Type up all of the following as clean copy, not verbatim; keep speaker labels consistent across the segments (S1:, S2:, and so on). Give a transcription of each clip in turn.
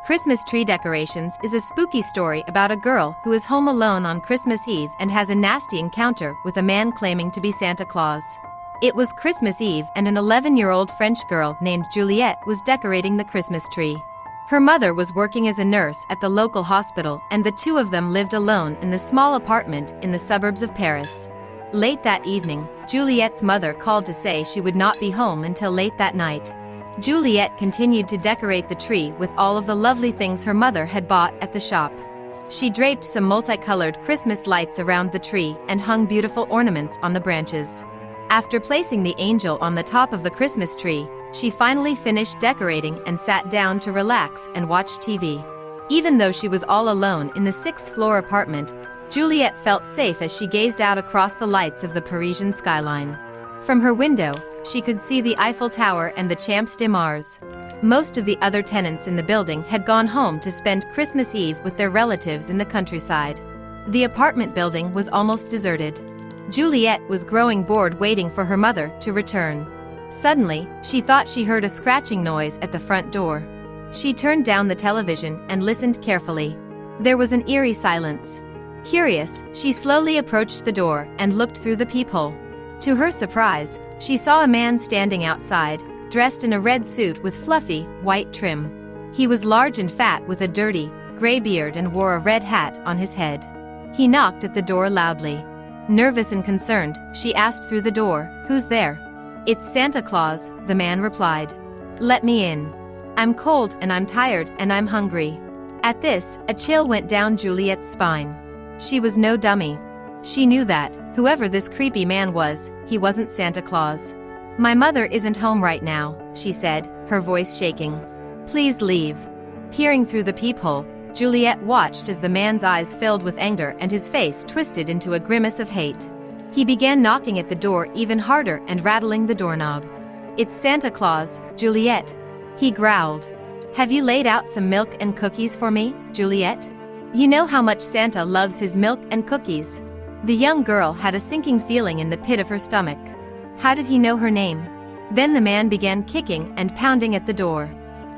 S1: Christmas Tree Decorations is a spooky story about a girl who is home alone on Christmas Eve and has a nasty encounter with a man claiming to be Santa Claus. It was Christmas Eve and an 11-year-old French girl named Juliette was decorating the Christmas tree. Her mother was working as a nurse at the local hospital and the two of them lived alone in the small apartment in the suburbs of Paris. Late that evening, Juliette's mother called to say she would not be home until late that night. Juliette continued to decorate the tree with all of the lovely things her mother had bought at the shop. She draped some multicolored Christmas lights around the tree and hung beautiful ornaments on the branches. After placing the angel on the top of the Christmas tree, she finally finished decorating and sat down to relax and watch TV. Even though she was all alone in the 6th-floor apartment, Juliette felt safe as she gazed out across the lights of the Parisian skyline. From her window, she could see the Eiffel Tower and the Champs de Mars. Most of the other tenants in the building had gone home to spend Christmas Eve with their relatives in the countryside. The apartment building was almost deserted. Juliette was growing bored waiting for her mother to return. Suddenly, she thought she heard a scratching noise at the front door. She turned down the television and listened carefully. There was an eerie silence. Curious, she slowly approached the door and looked through the peephole. To her surprise, she saw a man standing outside, dressed in a red suit with fluffy, white trim. He was large and fat with a dirty, gray beard and wore a red hat on his head. He knocked at the door loudly. Nervous and concerned, she asked through the door, "Who's there?" "It's Santa Claus," the man replied. "Let me in. I'm cold and I'm tired and I'm hungry." At this, a chill went down Juliette's spine. She was no dummy. She knew that, whoever this creepy man was, he wasn't Santa Claus. "My mother isn't home right now," she said, her voice shaking. "Please leave." Peering through the peephole, Juliette watched as the man's eyes filled with anger and his face twisted into a grimace of hate. He began knocking at the door even harder and rattling the doorknob. "It's Santa Claus, Juliette," he growled. "Have you laid out some milk and cookies for me, Juliette? You know how much Santa loves his milk and cookies." The young girl had a sinking feeling in the pit of her stomach. How did he know her name? Then the man began kicking and pounding at the door.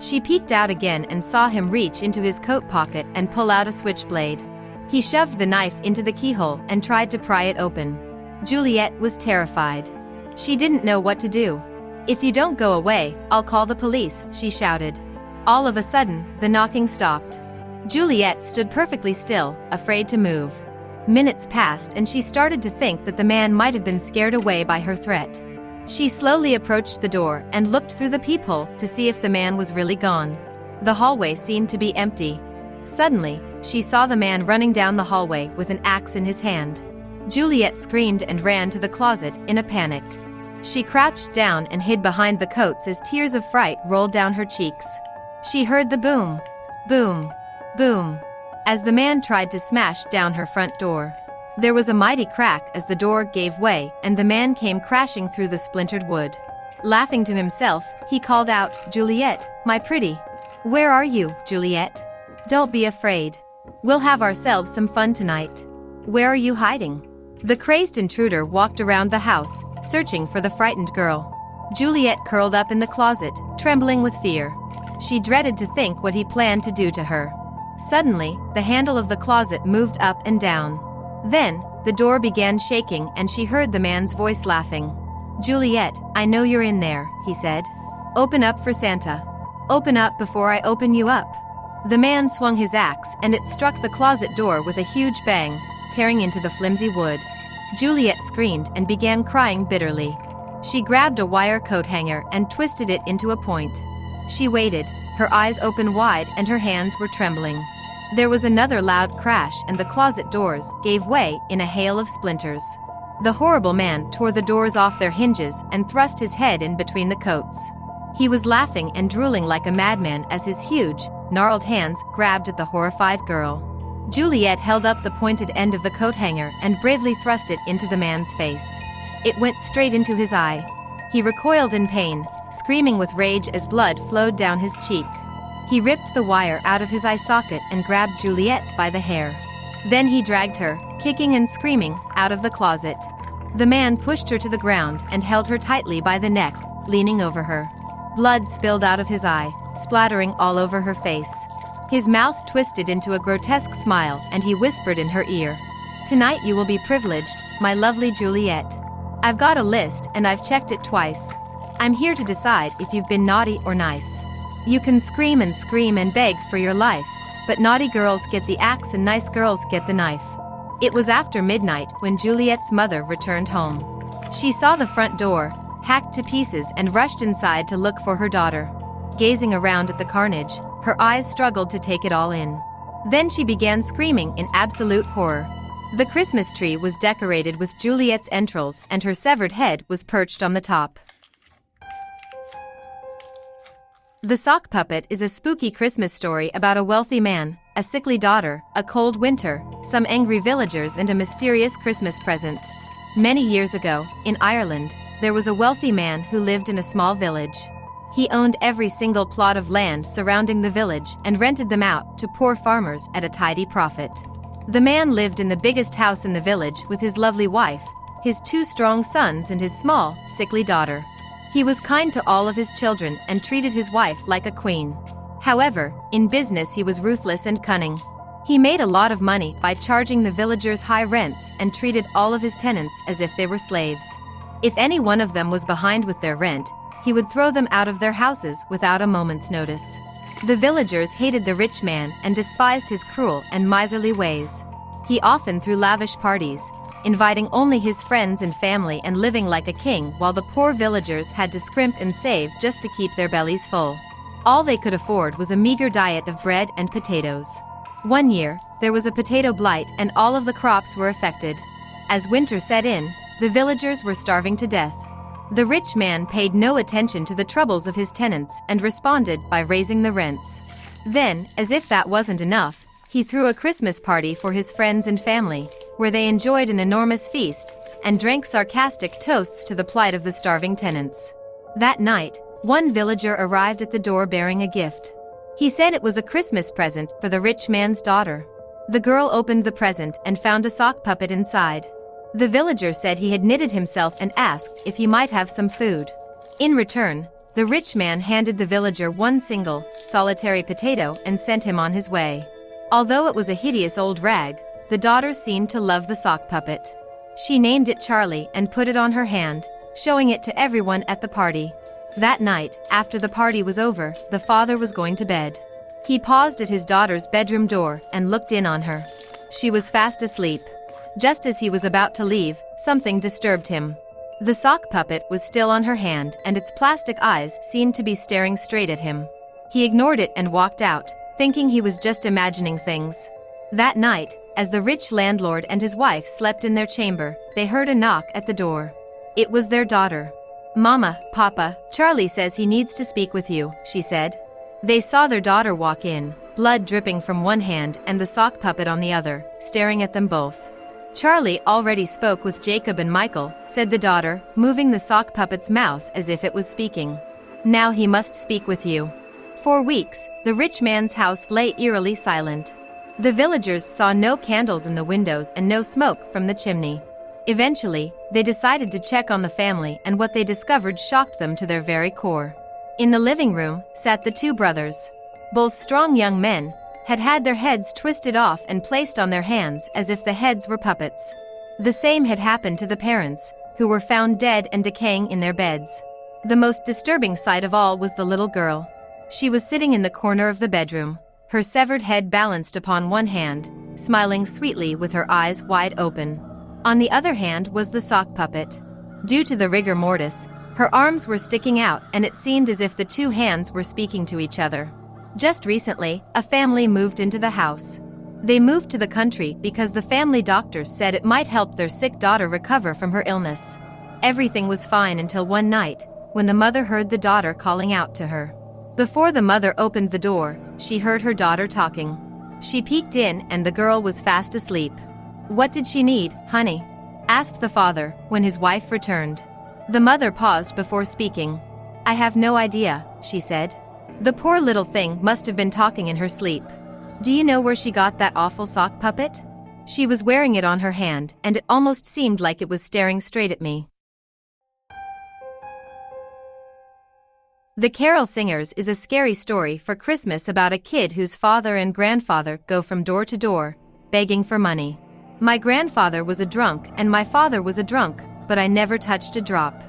S1: She peeked out again and saw him reach into his coat pocket and pull out a switchblade. He shoved the knife into the keyhole and tried to pry it open. Juliette was terrified. She didn't know what to do. "If you don't go away, I'll call the police," she shouted. All of a sudden, the knocking stopped. Juliette stood perfectly still, afraid to move. Minutes passed and she started to think that the man might have been scared away by her threat. She slowly approached the door and looked through the peephole to see if the man was really gone. The hallway seemed to be empty. Suddenly, she saw the man running down the hallway with an axe in his hand. Juliette screamed and ran to the closet in a panic. She crouched down and hid behind the coats as tears of fright rolled down her cheeks. She heard the boom, boom, boom, as the man tried to smash down her front door. There was a mighty crack as the door gave way and the man came crashing through the splintered wood. Laughing to himself, he called out, "Juliette, my pretty. Where are you, Juliette? Don't be afraid. We'll have ourselves some fun tonight. Where are you hiding?" The crazed intruder walked around the house, searching for the frightened girl. Juliette curled up in the closet, trembling with fear. She dreaded to think what he planned to do to her. Suddenly, the handle of the closet moved up and down. Then, the door began shaking and she heard the man's voice laughing. "Juliette, I know you're in there," he said. "Open up for Santa. Open up before I open you up." The man swung his axe and it struck the closet door with a huge bang, tearing into the flimsy wood. Juliette screamed and began crying bitterly. She grabbed a wire coat hanger and twisted it into a point. She waited, her eyes open wide and her hands were trembling. There was another loud crash and the closet doors gave way in a hail of splinters. The horrible man tore the doors off their hinges and thrust his head in between the coats. He was laughing and drooling like a madman as his huge, gnarled hands grabbed at the horrified girl. Juliette held up the pointed end of the coat hanger and bravely thrust it into the man's face. It went straight into his eye. He recoiled in pain, screaming with rage as blood flowed down his cheek. He ripped the wire out of his eye socket and grabbed Juliette by the hair. Then he dragged her, kicking and screaming, out of the closet. The man pushed her to the ground and held her tightly by the neck, leaning over her. Blood spilled out of his eye, splattering all over her face. His mouth twisted into a grotesque smile and he whispered in her ear, "Tonight you will be privileged, my lovely Juliet. I've got a list and I've checked it twice. I'm here to decide if you've been naughty or nice. You can scream and beg for your life, but naughty girls get the axe and nice girls get the knife." It was after midnight when Juliet's mother returned home. She saw the front door, hacked to pieces, and rushed inside to look for her daughter. Gazing around at the carnage, her eyes struggled to take it all in. Then she began screaming in absolute horror. The Christmas tree was decorated with Juliet's entrails and her severed head was perched on the top. The Sock Puppet is a spooky Christmas story about a wealthy man, a sickly daughter, a cold winter, some angry villagers, and a mysterious Christmas present. Many years ago, in Ireland, there was a wealthy man who lived in a small village. He owned every single plot of land surrounding the village and rented them out to poor farmers at a tidy profit. The man lived in the biggest house in the village with his lovely wife, his 2 strong sons, and his small, sickly daughter. He was kind to all of his children and treated his wife like a queen. However, in business he was ruthless and cunning. He made a lot of money by charging the villagers high rents and treated all of his tenants as if they were slaves. If any one of them was behind with their rent, he would throw them out of their houses without a moment's notice. The villagers hated the rich man and despised his cruel and miserly ways. He often threw lavish parties, inviting only his friends and family and living like a king, while the poor villagers had to scrimp and save just to keep their bellies full. All they could afford was a meager diet of bread and potatoes. One year, there was a potato blight and all of the crops were affected. As winter set in, the villagers were starving to death. The rich man paid no attention to the troubles of his tenants and responded by raising the rents. Then, as if that wasn't enough, he threw a Christmas party for his friends and family, where they enjoyed an enormous feast and drank sarcastic toasts to the plight of the starving tenants. That night, one villager arrived at the door bearing a gift. He said it was a Christmas present for the rich man's daughter. The girl opened the present and found a sock puppet inside. The villager said he had knitted himself and asked if he might have some food. In return, the rich man handed the villager one single, solitary potato and sent him on his way. Although it was a hideous old rag, the daughter seemed to love the sock puppet. She named it Charlie and put it on her hand, showing it to everyone at the party. That night, after the party was over, the father was going to bed. He paused at his daughter's bedroom door and looked in on her. She was fast asleep. Just as he was about to leave, something disturbed him. The sock puppet was still on her hand and its plastic eyes seemed to be staring straight at him. He ignored it and walked out, thinking he was just imagining things. That night, as the rich landlord and his wife slept in their chamber, they heard a knock at the door. It was their daughter. "Mama, Papa, Charlie says he needs to speak with you," she said. They saw their daughter walk in, blood dripping from one hand and the sock puppet on the other, staring at them both. "Charlie already spoke with Jacob and Michael," said the daughter, moving the sock puppet's mouth as if it was speaking. "Now he must speak with you." For weeks, the rich man's house lay eerily silent. The villagers saw no candles in the windows and no smoke from the chimney. Eventually, they decided to check on the family, and what they discovered shocked them to their very core. In the living room sat the 2 brothers. Both strong young men, had had their heads twisted off and placed on their hands as if the heads were puppets. The same had happened to the parents, who were found dead and decaying in their beds. The most disturbing sight of all was the little girl. She was sitting in the corner of the bedroom, her severed head balanced upon one hand, smiling sweetly with her eyes wide open. On the other hand was the sock puppet. Due to the rigor mortis, her arms were sticking out and it seemed as if the 2 hands were speaking to each other. Just recently, a family moved into the house. They moved to the country because the family doctor said it might help their sick daughter recover from her illness. Everything was fine until one night, when the mother heard the daughter calling out to her. Before the mother opened the door, she heard her daughter talking. She peeked in and the girl was fast asleep. "What did she need, honey?" asked the father, when his wife returned. The mother paused before speaking. "I have no idea," she said. "The poor little thing must have been talking in her sleep. Do you know where she got that awful sock puppet? She was wearing it on her hand and it almost seemed like it was staring straight at me." The Carol Singers is a scary story for Christmas about a kid whose father and grandfather go from door to door, begging for money. My grandfather was a drunk and my father was a drunk, but I never touched a drop.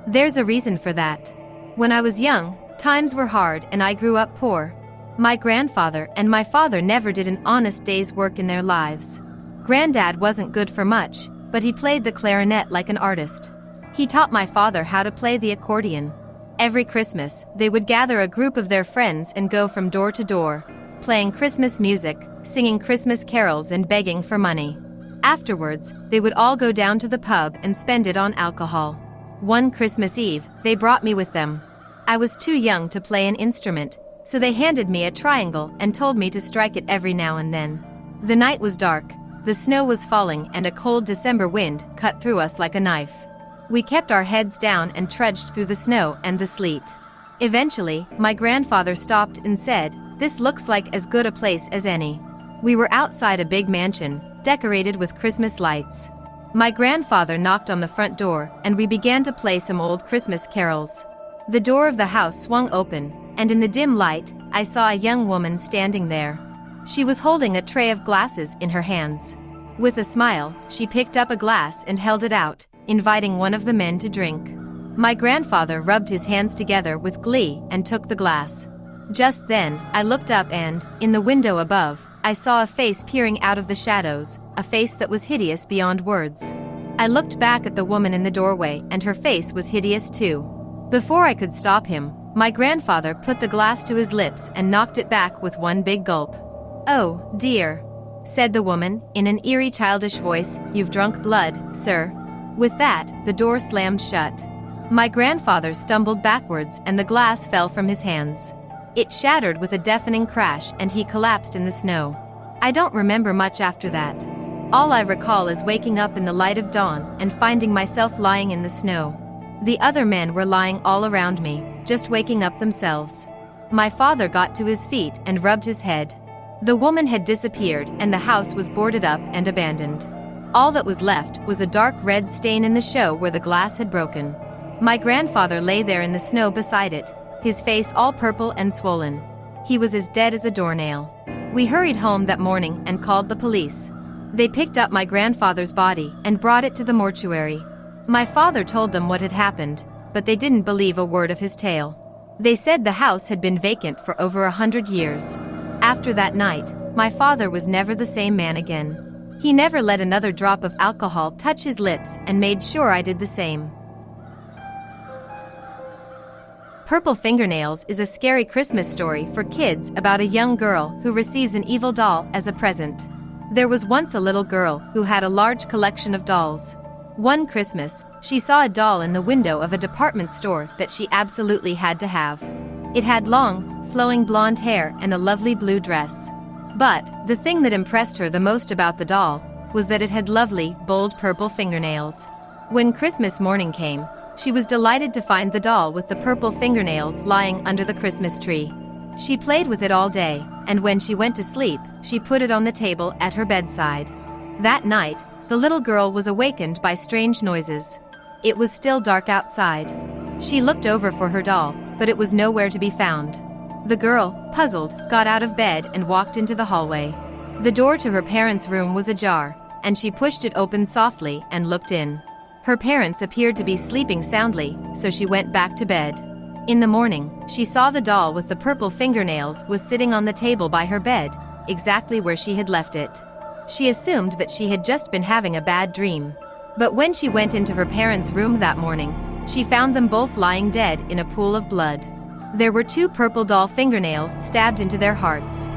S1: There's a reason for that. When I was young, times were hard and I grew up poor. My grandfather and my father never did an honest day's work in their lives. Granddad wasn't good for much, but he played the clarinet like an artist. He taught my father how to play the accordion. Every Christmas, they would gather a group of their friends and go from door to door, playing Christmas music, singing Christmas carols and begging for money. Afterwards, they would all go down to the pub and spend it on alcohol. One Christmas Eve, they brought me with them. I was too young to play an instrument, so they handed me a triangle and told me to strike it every now and then. The night was dark, the snow was falling and a cold December wind cut through us like a knife. We kept our heads down and trudged through the snow and the sleet. Eventually, my grandfather stopped and said, "This looks like as good a place as any." We were outside a big mansion, decorated with Christmas lights. My grandfather knocked on the front door and we began to play some old Christmas carols. The door of the house swung open, and in the dim light, I saw a young woman standing there. She was holding a tray of glasses in her hands. With a smile, she picked up a glass and held it out, inviting one of the men to drink. My grandfather rubbed his hands together with glee and took the glass. Just then, I looked up and, in the window above, I saw a face peering out of the shadows, a face that was hideous beyond words. I looked back at the woman in the doorway and her face was hideous too. Before I could stop him, my grandfather put the glass to his lips and knocked it back with one big gulp. "Oh, dear," said the woman, in an eerie childish voice, "you've drunk blood, sir." With that, the door slammed shut. My grandfather stumbled backwards and the glass fell from his hands. It shattered with a deafening crash and he collapsed in the snow. I don't remember much after that. All I recall is waking up in the light of dawn and finding myself lying in the snow. The other men were lying all around me, just waking up themselves. My father got to his feet and rubbed his head. The woman had disappeared and the house was boarded up and abandoned. All that was left was a dark red stain in the show where the glass had broken. My grandfather lay there in the snow beside it, his face all purple and swollen. He was as dead as a doornail. We hurried home that morning and called the police. They picked up my grandfather's body and brought it to the mortuary. My father told them what had happened, but they didn't believe a word of his tale. They said the house had been vacant for over 100 years. After that night, my father was never the same man again. He never let another drop of alcohol touch his lips and made sure I did the same. Purple Fingernails is a scary Christmas story for kids about a young girl who receives an evil doll as a present. There was once a little girl who had a large collection of dolls. One Christmas, she saw a doll in the window of a department store that she absolutely had to have. It had long, flowing blonde hair and a lovely blue dress. But, the thing that impressed her the most about the doll was that it had lovely, bold purple fingernails. When Christmas morning came, she was delighted to find the doll with the purple fingernails lying under the Christmas tree. She played with it all day, and when she went to sleep, she put it on the table at her bedside. That night, the little girl was awakened by strange noises. It was still dark outside. She looked over for her doll, but it was nowhere to be found. The girl, puzzled, got out of bed and walked into the hallway. The door to her parents' room was ajar, and she pushed it open softly and looked in. Her parents appeared to be sleeping soundly, so she went back to bed. In the morning, she saw the doll with the purple fingernails was sitting on the table by her bed, exactly where she had left it. She assumed that she had just been having a bad dream. But when she went into her parents' room that morning, she found them both lying dead in a pool of blood. There were 2 purple doll fingernails stabbed into their hearts.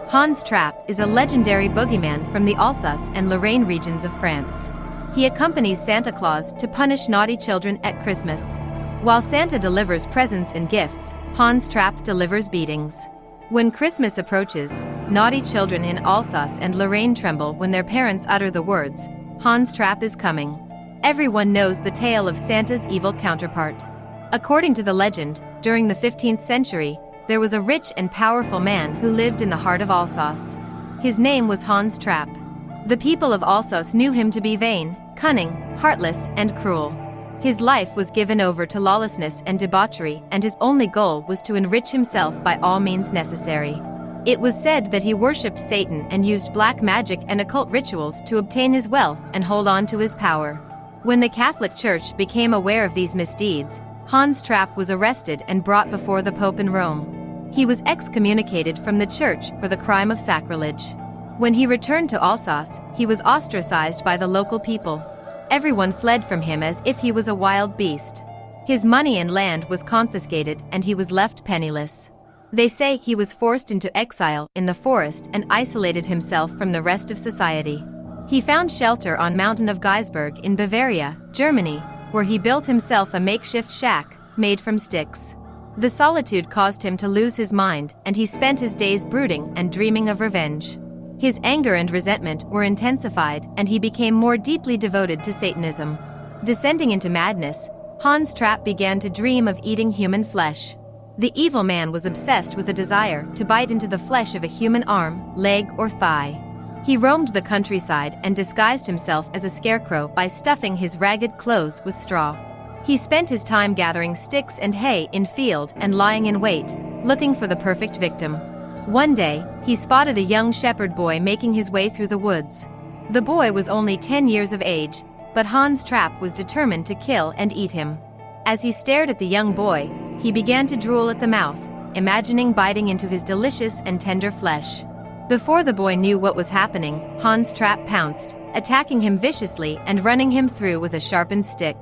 S1: Hans Trapp is a legendary boogeyman from the Alsace and Lorraine regions of France. He accompanies Santa Claus to punish naughty children at Christmas. While Santa delivers presents and gifts, Hans Trapp delivers beatings. When Christmas approaches, naughty children in Alsace and Lorraine tremble when their parents utter the words, "Hans Trapp is coming." Everyone knows the tale of Santa's evil counterpart. According to the legend, during the 15th century, there was a rich and powerful man who lived in the heart of Alsace. His name was Hans Trapp. The people of Alsace knew him to be vain, cunning, heartless, and cruel. His life was given over to lawlessness and debauchery, and his only goal was to enrich himself by all means necessary. It was said that he worshipped Satan and used black magic and occult rituals to obtain his wealth and hold on to his power. When the Catholic Church became aware of these misdeeds, Hans Trapp was arrested and brought before the Pope in Rome. He was excommunicated from the church for the crime of sacrilege. When he returned to Alsace, he was ostracized by the local people. Everyone fled from him as if he was a wild beast. His money and land was confiscated and he was left penniless. They say he was forced into exile in the forest and isolated himself from the rest of society. He found shelter on Mountain of Geisberg in Bavaria, Germany, where he built himself a makeshift shack made from sticks. The solitude caused him to lose his mind, and he spent his days brooding and dreaming of revenge. His anger and resentment were intensified, and he became more deeply devoted to Satanism. Descending into madness, Hans Trapp began to dream of eating human flesh. The evil man was obsessed with a desire to bite into the flesh of a human arm, leg, or thigh. He roamed the countryside and disguised himself as a scarecrow by stuffing his ragged clothes with straw. He spent his time gathering sticks and hay in field and lying in wait, looking for the perfect victim. One day, he spotted a young shepherd boy making his way through the woods. The boy was only 10 years of age, but Hans Trapp was determined to kill and eat him. As he stared at the young boy, he began to drool at the mouth, imagining biting into his delicious and tender flesh. Before the boy knew what was happening, Hans Trapp pounced, attacking him viciously and running him through with a sharpened stick.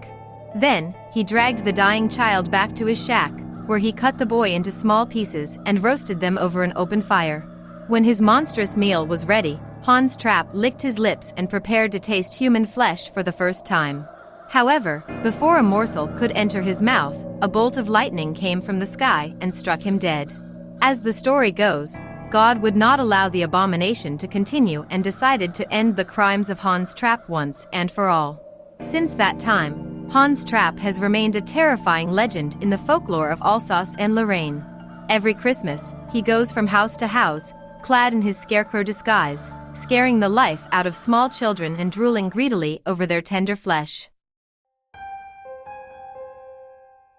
S1: Then, he dragged the dying child back to his shack, where he cut the boy into small pieces and roasted them over an open fire. When his monstrous meal was ready, Hans Trapp licked his lips and prepared to taste human flesh for the first time. However, before a morsel could enter his mouth, a bolt of lightning came from the sky and struck him dead. As the story goes, God would not allow the abomination to continue and decided to end the crimes of Hans Trapp once and for all. Since that time, Hans Trapp has remained a terrifying legend in the folklore of Alsace and Lorraine. Every Christmas, he goes from house to house, clad in his scarecrow disguise, scaring the life out of small children and drooling greedily over their tender flesh.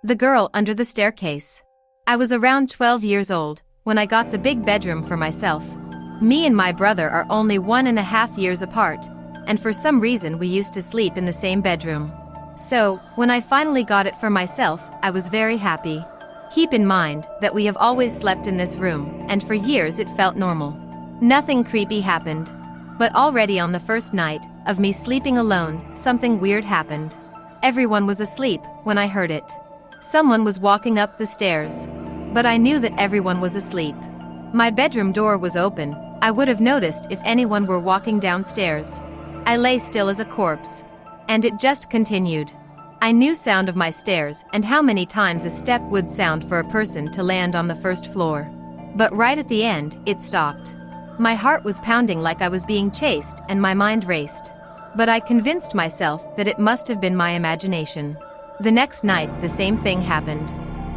S1: The Girl Under the Staircase. I was around 12 years old when I got the big bedroom for myself. Me and my brother are only 1.5 years apart, and for some reason we used to sleep in the same bedroom. So, when I finally got it for myself, I was very happy. Keep in mind that we have always slept in this room, and for years it felt normal. Nothing creepy happened. But already on the first night of me sleeping alone, something weird happened. Everyone was asleep when I heard it. Someone was walking up the stairs. But I knew that everyone was asleep. My bedroom door was open. I would have noticed if anyone were walking downstairs. I lay still as a corpse. And it just continued. I knew sound of my stairs and how many times a step would sound for a person to land on the first floor. But right at the end, it stopped. My heart was pounding like I was being chased and my mind raced. But I convinced myself that it must have been my imagination. The next night, the same thing happened.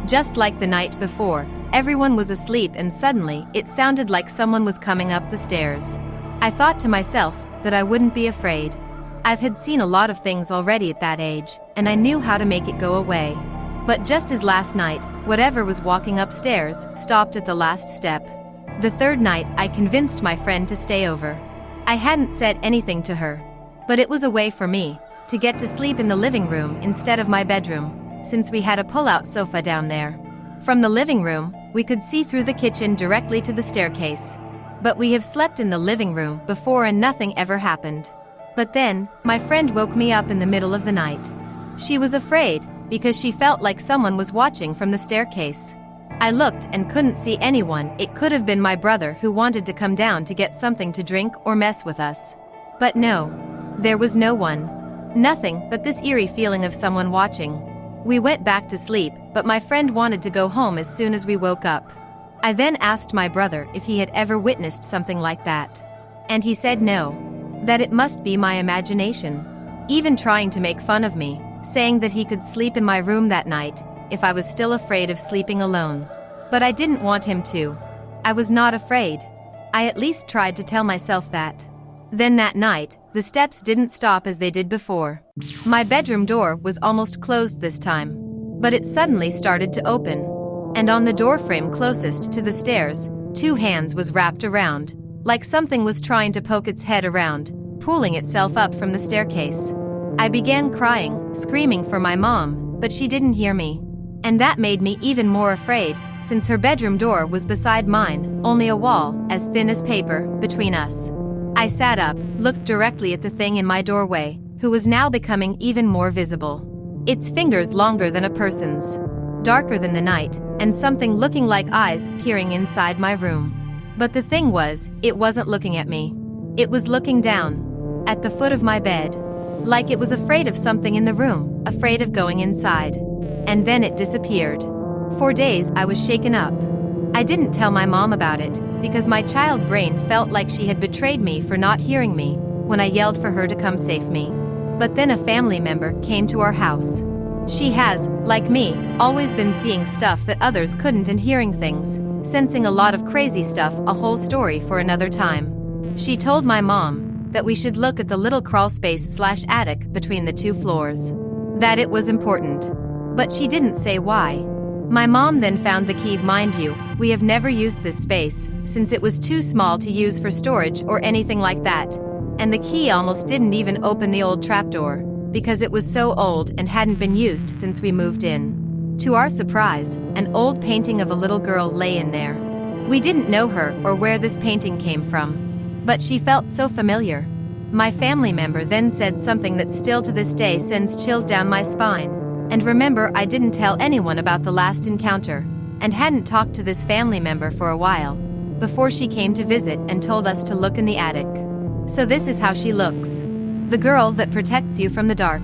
S1: Just like the night before, everyone was asleep and suddenly it sounded like someone was coming up the stairs. I thought to myself that I wouldn't be afraid. I've had seen a lot of things already at that age, and I knew how to make it go away. But just as last night, whatever was walking upstairs stopped at the last step. The third night, I convinced my friend to stay over. I hadn't said anything to her, but it was a way for me to get to sleep in the living room instead of my bedroom, since we had a pull-out sofa down there. From the living room, we could see through the kitchen directly to the staircase. But we have slept in the living room before and nothing ever happened. But then, my friend woke me up in the middle of the night. She was afraid, because she felt like someone was watching from the staircase. I looked and couldn't see anyone. It could have been my brother who wanted to come down to get something to drink or mess with us. But no. There was no one. Nothing but this eerie feeling of someone watching. We went back to sleep, but my friend wanted to go home as soon as we woke up. I then asked my brother if he had ever witnessed something like that. And he said no. That it must be my imagination. Even trying to make fun of me, saying that he could sleep in my room that night, if I was still afraid of sleeping alone. But I didn't want him to. I was not afraid. I at least tried to tell myself that. Then that night, the steps didn't stop as they did before. My bedroom door was almost closed this time, but it suddenly started to open. And on the doorframe closest to the stairs, 2 hands was wrapped around, like something was trying to poke its head around, pulling itself up from the staircase. I began crying, screaming for my mom, but she didn't hear me. And that made me even more afraid, since her bedroom door was beside mine, only a wall, as thin as paper, between us. I sat up, looked directly at the thing in my doorway, who was now becoming even more visible. Its fingers longer than a person's, darker than the night, and something looking like eyes peering inside my room. But the thing was, it wasn't looking at me. It was looking down, at the foot of my bed. Like it was afraid of something in the room, afraid of going inside. And then it disappeared. For days I was shaken up. I didn't tell my mom about it, because my child brain felt like she had betrayed me for not hearing me, when I yelled for her to come save me. But then a family member came to our house. She has, like me, always been seeing stuff that others couldn't and hearing things, sensing a lot of crazy stuff, a whole story for another time. She told my mom that we should look at the little crawl space/attic between the 2 floors. That it was important. But she didn't say why. My mom then found the key. Mind you, we have never used this space, since it was too small to use for storage or anything like that. And the key almost didn't even open the old trapdoor, because it was so old and hadn't been used since we moved in. To our surprise, an old painting of a little girl lay in there. We didn't know her or where this painting came from, but she felt so familiar. My family member then said something that still to this day sends chills down my spine. And remember, I didn't tell anyone about the last encounter, and hadn't talked to this family member for a while, before she came to visit and told us to look in the attic. So this is how she looks. The girl that protects you from the dark.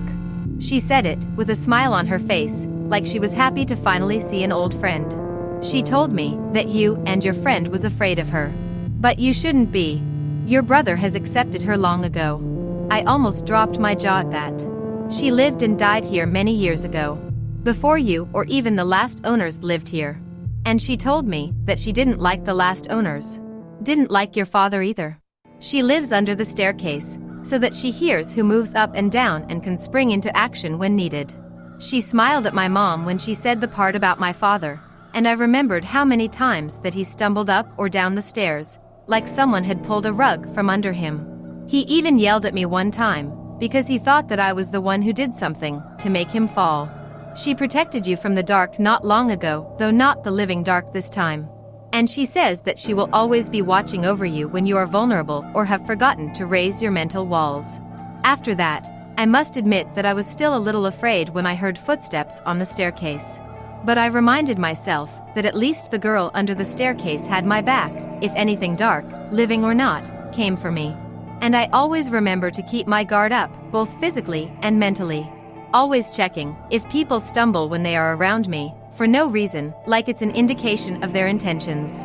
S1: She said it, with a smile on her face, like she was happy to finally see an old friend. She told me that you and your friend was afraid of her. But you shouldn't be. Your brother has accepted her long ago. I almost dropped my jaw at that. She lived and died here many years ago. Before you or even the last owners lived here. And she told me that she didn't like the last owners. Didn't like your father either. She lives under the staircase, so that she hears who moves up and down and can spring into action when needed. She smiled at my mom when she said the part about my father, and I remembered how many times that he stumbled up or down the stairs, like someone had pulled a rug from under him. He even yelled at me one time, because he thought that I was the one who did something to make him fall. She protected you from the dark not long ago, though not the living dark this time. And she says that she will always be watching over you when you are vulnerable or have forgotten to raise your mental walls. After that, I must admit that I was still a little afraid when I heard footsteps on the staircase. But I reminded myself that at least the girl under the staircase had my back, if anything dark, living or not, came for me. And I always remember to keep my guard up, both physically and mentally. Always checking if people stumble when they are around me, for no reason, like it's an indication of their intentions.